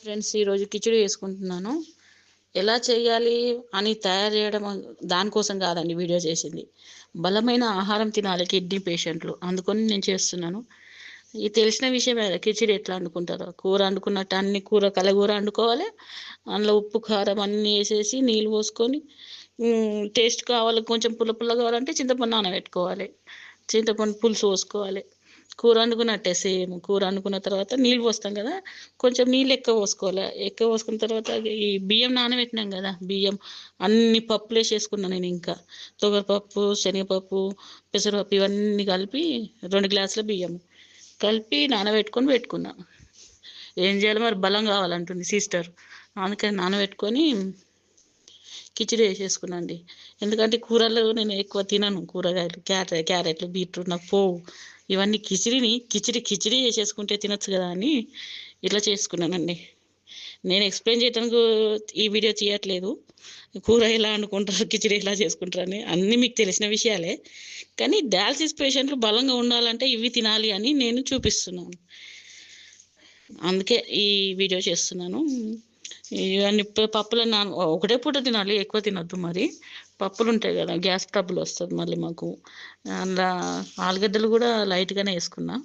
Friends, ఈరోజు కిచిడి చేసుకుంటున్నాను. ఎలా చేయాలి అని తయారు చేయడం దానికోసం కాదండి వీడియో చేసింది. బలమైన ఆహారం తినాలి కిడ్నీ పేషెంట్లు, అందుకని నేను చేస్తున్నాను. ఇది తెలిసిన విషయమే. కిచిడి ఎట్లా వండుకుంటారో, కూర వండుకున్నట్టు అన్ని కలగూర వండుకోవాలి. అందులో ఉప్పు కారం అన్నీ వేసేసి నీళ్ళు పోసుకొని, టేస్ట్ కావాలి కొంచెం పుల్ల కావాలంటే చింతపండు నానబెట్టుకోవాలి. చింతపండు పులుసు పోసుకోవాలి. కూర వండుకున్నట్టే సేమ్. కూర వండుకున్న తర్వాత నీళ్ళు పోస్తాం కదా, కొంచెం నీళ్ళు ఎక్కువ పోసుకోవాలి. ఎక్కువ పోసుకున్న తర్వాత ఈ బియ్యం నానబెట్టినాం కదా, బియ్యం అన్ని పప్పులు వేసేసుకున్నాను నేను. ఇంకా తొగరపప్పు, శనగపప్పు, పెసరపప్పు ఇవన్నీ కలిపి 2 గ్లాసుల బియ్యం కలిపి నానబెట్టుకొని పెట్టుకున్నా. ఏం చేయాలి మరి, బలం కావాలంటుంది సిస్టర్, అందుకని నానబెట్టుకొని కిచిడి వేసేసుకున్నాండి. ఎందుకంటే కూరలు నేను ఎక్కువ తినను, కూరగాయలు క్యారెట్లు బీట్రూట్ నాకు పోవు. ఇవన్నీ కిచిడి చేసేసుకుంటే తినొచ్చు కదా అని ఇట్లా చేసుకున్నానండి. నేను ఎక్స్ప్లెయిన్ చేయడానికి ఈ వీడియో తీయట్లేదు, కూర ఎలా వండుకుంటారు కిచిడి ఎలా చేసుకుంటారు అని అన్నీ మీకు తెలిసిన విషయాలే. కానీ డయాలసిస్ పేషెంట్లు బలంగా ఉండాలంటే ఇవి తినాలి అని నేను చూపిస్తున్నాను, అందుకే ఈ వీడియో చేస్తున్నాను. ఇవన్నీ పప్పులు ఒకటే పూట తినాలి, ఎక్కువ తినొద్దు. మరి పప్పులు ఉంటాయి కదా, గ్యాస్ ట్రబుల్ వస్తుంది మళ్ళీ మాకు. అందులో ఆలుగడ్డలు కూడా లైట్గానే వేసుకున్నా.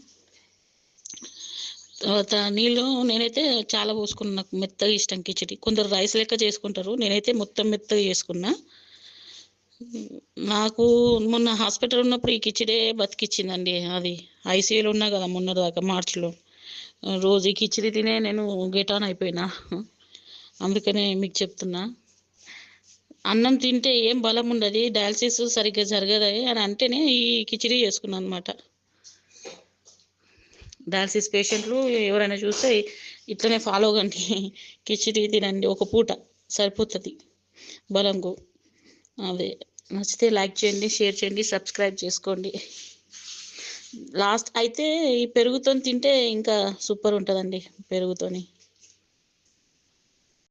తర్వాత నీళ్ళు నేనైతే చాలా పోసుకున్నా, నాకు మెత్తగా ఇష్టం కిచిడి. కొందరు రైస్ లెక్క చేసుకుంటారు, నేనైతే మొత్తం మెత్తగా చేసుకున్నా. నాకు మొన్న హాస్పిటల్ ఉన్నప్పుడు ఈ కిచిడే బతికిచ్చిందండి. అది ఐసీయూలో ఉన్నా కదా మొన్న దాకా, మార్చిలో. రోజు ఈ కిచిడి తినే నేను గెటాన్ అయిపోయినా. అందుకనే మీకు చెప్తున్నా, అన్నం తింటే ఏం బలం ఉండదు, డయాలసిస్ సరిగ్గా జరగదు అని అంటేనే ఈ కిచిడి చేసుకున్నాను అనమాట. డయాలసిస్ పేషెంట్లు ఎవరైనా చూస్తే ఇట్లనే ఫాలో కండి, కిచిడి తినండి, ఒక పూట సరిపోతుంది బలంకు. అదే నచ్చితే లైక్ చేయండి, షేర్ చేయండి, సబ్స్క్రైబ్ చేసుకోండి. లాస్ట్ అయితే ఈ పెరుగుతో తింటే ఇంకా సూపర్ ఉంటుందండి, పెరుగుతోని.